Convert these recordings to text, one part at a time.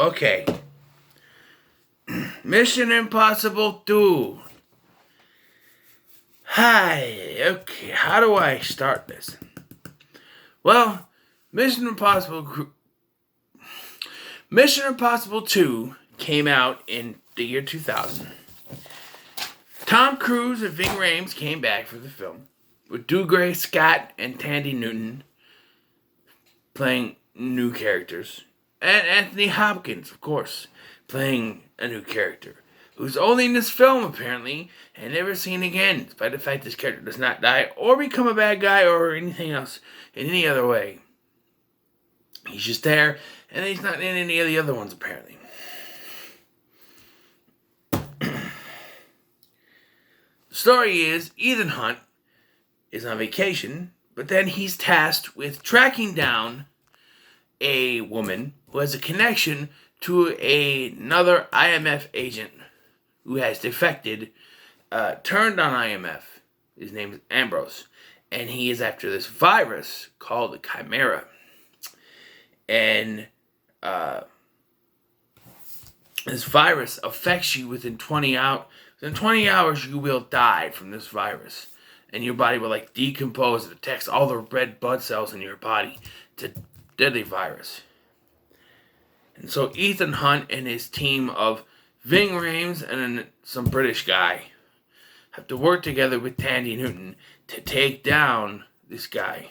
Okay. Mission Impossible 2. Hi. Okay, how do I start this? Well, Mission Impossible 2 came out in the year 2000. Tom Cruise and Ving Rhames came back for the film, with Dougray Scott and Tandy Newton playing new characters, and Anthony Hopkins, of course, playing a new character, who's only in this film, apparently, and never seen again, despite the fact this character does not die, or become a bad guy, or anything else, in any other way. He's just there, and he's not in any of the other ones, apparently. The story is, Ethan Hunt is on vacation, but then he's tasked with tracking down a woman who has a connection to another IMF agent who has defected, turned on IMF. His name is Ambrose, and he is after this virus called the Chimera. And this virus affects you within 20 hours. Within 20 hours, you will die from this virus. And your body will decompose. It attacks all the red blood cells in your body. It's a deadly virus. And so Ethan Hunt and his team of Ving Rhames and some British guy have to work together with Tandy Newton to take down this guy.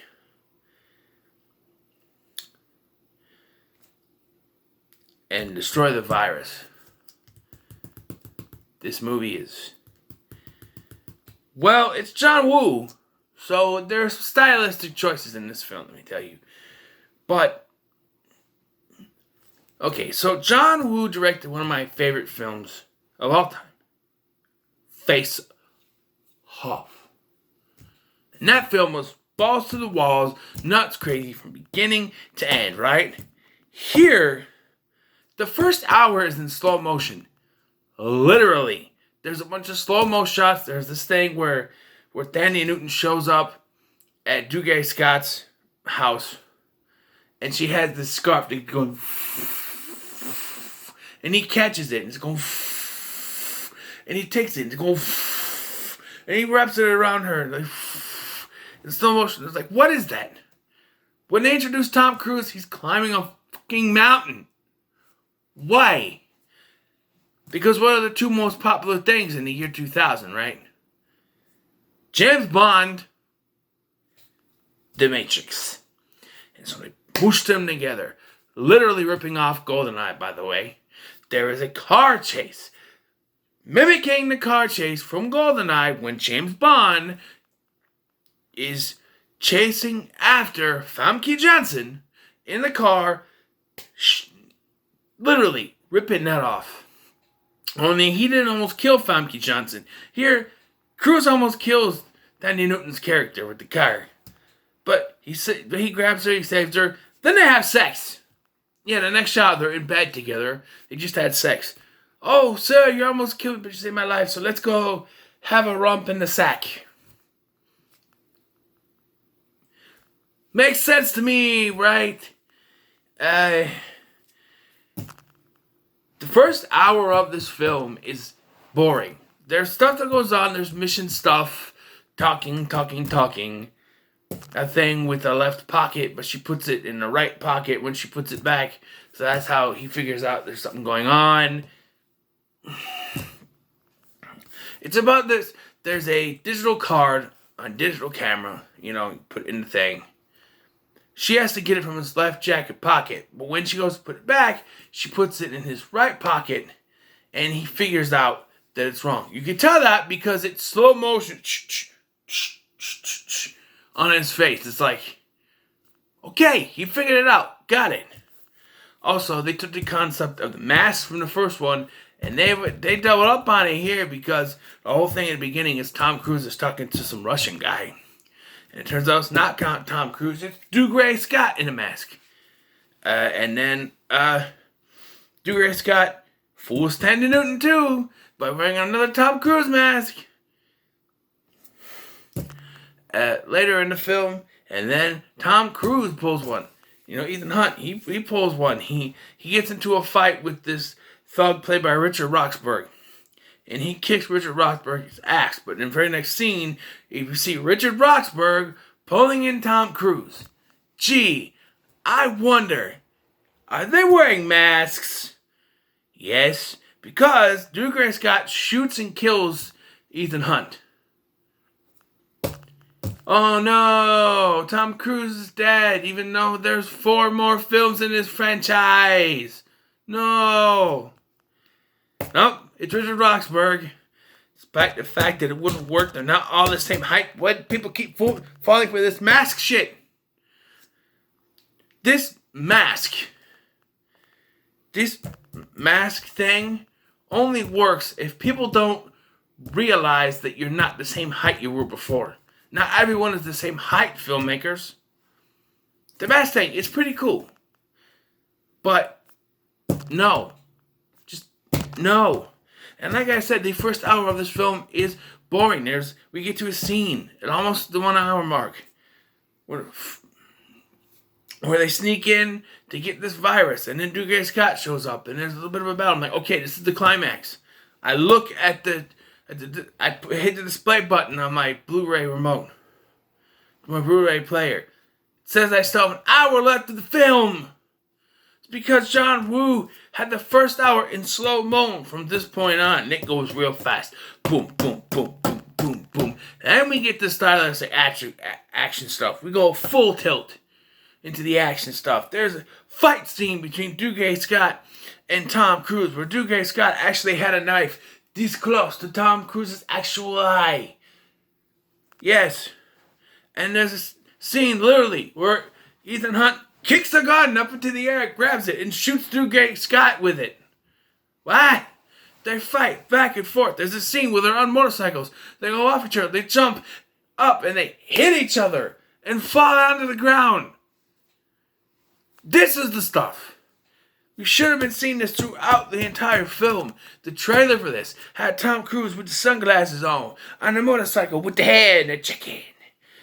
And destroy the virus. This movie is... Well, it's John Woo. So there's stylistic choices in this film, let me tell you. But... Okay, so John Woo directed one of my favorite films of all time. Face Off. And that film was balls to the walls, nuts crazy from beginning to end, right? Here... The first hour is in slow motion. Literally. There's a bunch of slow-mo shots. There's this thing where Tandy Newton shows up at Dougray Scott's house. And she has this scarf that's going... And he catches it. And it's going... And he takes it. And it's going... And he wraps it around her. In slow motion. It's like, what is that? When they introduce Tom Cruise, he's climbing a fucking mountain. Why? Because what are the two most popular things in the year 2000, right? James Bond, The Matrix. And so they pushed them together. Literally ripping off GoldenEye, by the way. There is a car chase. Mimicking the car chase from GoldenEye when James Bond is chasing after Famke Janssen in the car. Literally ripping that off. Only he didn't almost kill Famke Janssen. Here, Cruise almost kills Tandy Newton's character with the car. But he grabs her, he saves her. Then they have sex. Yeah, the next shot, they're in bed together. They just had sex. Oh, sir, you almost killed me, but you saved my life. So let's go have a romp in the sack. Makes sense to me, right? The first hour of this film is boring. There's stuff that goes on. There's mission stuff. Talking. A thing with a left pocket, but she puts it in the right pocket when she puts it back. So that's how he figures out there's something going on. It's about this. There's a digital card on digital camera. You put it in the thing. She has to get it from his left jacket pocket. But when she goes to put it back, she puts it in his right pocket. And he figures out that it's wrong. You can tell that because it's slow motion on his face. It's like, okay, he figured it out. Got it. Also, they took the concept of the mask from the first one. And they doubled up on it here because the whole thing at the beginning is Tom Cruise is talking to some Russian guy. And it turns out it's not Tom Cruise, it's Dougray Scott in a mask. And then Dougray Scott fools Tandy Newton too by wearing another Tom Cruise mask. Later in the film, and then Tom Cruise pulls one Ethan Hunt, he pulls one. He gets into a fight with this thug played by Richard Roxburgh. And he kicks Richard Roxburgh's ass. But in the very next scene, you see Richard Roxburgh pulling in Tom Cruise. Gee, I wonder, are they wearing masks? Yes, because Dougray Scott shoots and kills Ethan Hunt. Oh no, Tom Cruise is dead, even though there's 4 more films in this franchise. No. Nope, it's Richard Roxburgh. Despite the fact that it wouldn't work, they're not all the same height. What people keep falling for this mask shit? This mask thing only works if people don't realize that you're not the same height you were before. Not everyone is the same height, filmmakers. The mask thing is pretty cool. But no. No. And like I said, the first hour of this film is boring. We get to a scene at almost the 1 hour mark where they sneak in to get this virus, and then Dougray Scott shows up, and there's a little bit of a battle. I'm like, okay, this is the climax. I look at I hit the display button on my Blu-ray remote, my Blu-ray player. It says I still have an hour left of the film. Because John Woo had the first hour in slow-mo from this point on. And it goes real fast. Boom, boom, boom, boom, boom, boom. And then we get the stylistic action stuff. We go full tilt into the action stuff. There's a fight scene between Dougray Scott and Tom Cruise, where Dougray Scott actually had a knife this close to Tom Cruise's actual eye. Yes. And there's a scene, literally, where Ethan Hunt kicks the gun up into the air, grabs it, and shoots Dougray Scott with it. What? They fight back and forth. There's a scene where they're on motorcycles. They go off each other. They jump up and they hit each other and fall onto the ground. This is the stuff. We should have been seeing this throughout the entire film. The trailer for this had Tom Cruise with the sunglasses on the motorcycle with the head and the chicken.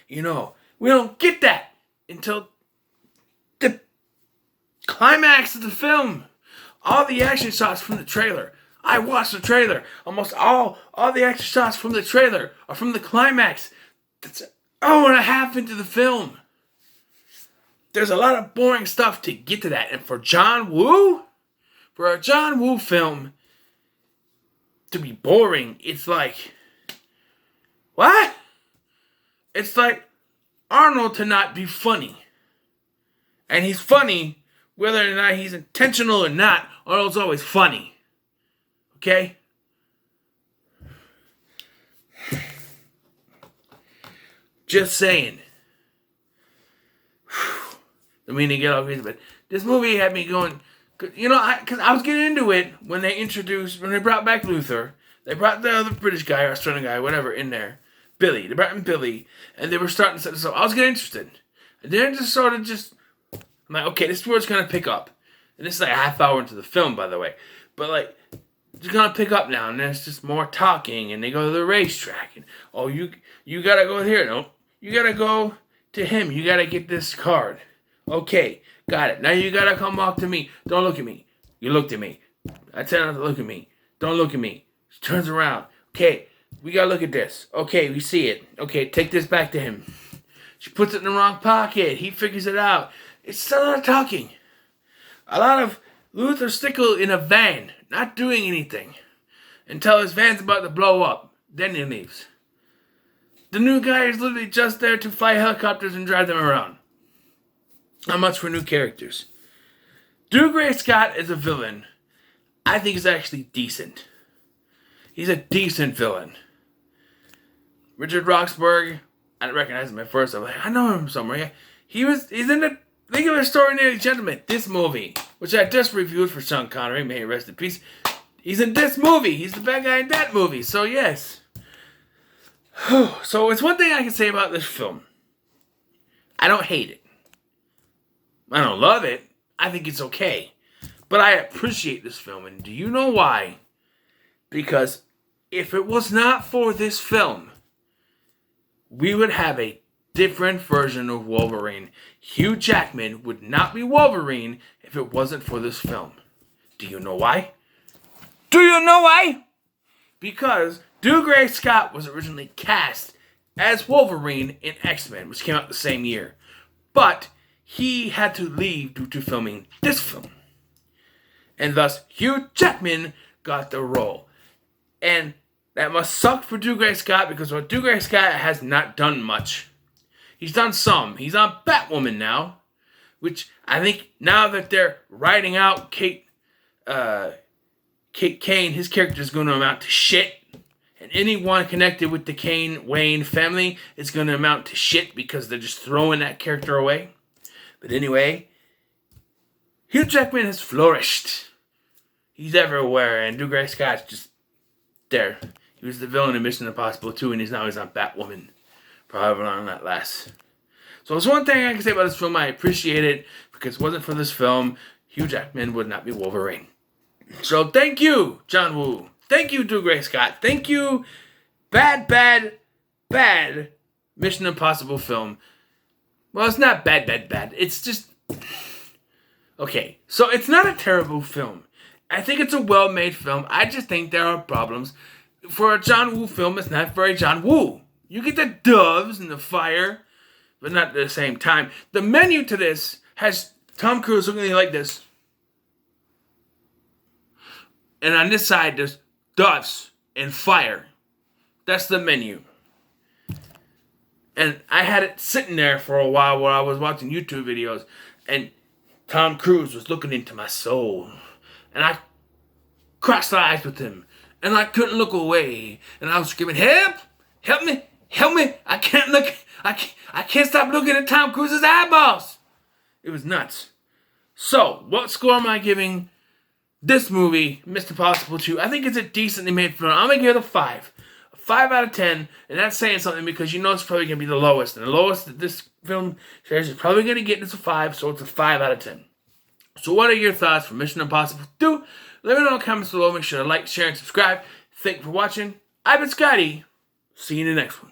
We don't get that until the climax of the film. All the action shots from the trailer. I watched the trailer. Almost all the action shots from the trailer are from the climax. That's an hour and a half into the film. There's a lot of boring stuff to get to that. And for a John Woo film to be boring, it's like, what? It's like Arnold to not be funny. And he's funny whether or not he's intentional or not. Arnold's always funny. Okay? Just saying. I mean to get all crazy, but this movie had me going, because I was getting into it when they brought back Luther. They brought the other British guy or Australian guy, whatever, in there. Billy. They brought in Billy, and they were starting to set this up. I was getting interested. And then it just I'm like, okay, this is where it's going to pick up. And this is like a half hour into the film, by the way. But like, it's going to pick up now, and there's just more talking, and they go to the racetrack, and, oh, you got to go here. No, you got to go to him. You got to get this card. Okay, got it. Now you got to come walk to me. Don't look at me. You looked at me. I tell her not to look at me. Don't look at me. She turns around. Okay, we got to look at this. Okay, we see it. Okay, take this back to him. She puts it in the wrong pocket. He figures it out. It's a lot of talking. A lot of Luther Stickle in a van, not doing anything, until his van's about to blow up. Then he leaves. The new guy is literally just there to fly helicopters and drive them around. Not much for new characters. Dougray Scott as a villain, I think is actually decent. He's a decent villain. Richard Roxburgh, I didn't recognize him at first. I was like, I know him somewhere. He's in the League of Extraordinary Gentlemen, this movie, which I just reviewed for Sean Connery, may he rest in peace. He's in this movie. He's the bad guy in that movie. So yes. So it's one thing I can say about this film. I don't hate it. I don't love it. I think it's okay. But I appreciate this film. And do you know why? Because if it was not for this film, we would have a different version of Wolverine. Hugh Jackman would not be Wolverine if it wasn't for this film. Do you know why? Do you know why? Because Dougray Scott was originally cast as Wolverine in X-Men, which came out the same year. But he had to leave due to filming this film. And thus, Hugh Jackman got the role. And that must suck for Dougray Scott, because Dougray Scott has not done much. He's done some. He's on Batwoman now, which I think now that they're writing out Kate Kane, his character is going to amount to shit. And anyone connected with the Kane-Wayne family is going to amount to shit because they're just throwing that character away. But anyway, Hugh Jackman has flourished. He's everywhere, and Dougray Scott's just there. He was the villain in Mission Impossible 2, and he's on Batwoman for however long that lasts. So there's one thing I can say about this film. I appreciate it, because if it wasn't for this film, Hugh Jackman would not be Wolverine. So thank you, John Woo. Thank you, Dougray Scott. Thank you, bad Mission Impossible film. Well, it's not bad. It's just... Okay, so it's not a terrible film. I think it's a well-made film. I just think there are problems. For a John Woo film, it's not very John Woo. You get the doves and the fire, but not at the same time. The menu to this has Tom Cruise looking like this. And on this side, there's doves and fire. That's the menu. And I had it sitting there for a while while I was watching YouTube videos. And Tom Cruise was looking into my soul. And I crossed eyes with him. And I couldn't look away. And I was screaming, help! Help me! Help me! I can't look. I can't stop looking at Tom Cruise's eyeballs. It was nuts. So, what score am I giving this movie, Mission Impossible 2? I think it's a decently made film. I'm going to give it a 5. A 5 out of 10. And that's saying something, because you know it's probably going to be the lowest. And the lowest that this film shares is probably going to get is a 5. So it's a 5 out of 10. So what are your thoughts for Mission Impossible 2? Let me know in the comments below. Make sure to like, share, and subscribe. Thank you for watching. I've been Scotty. See you in the next one.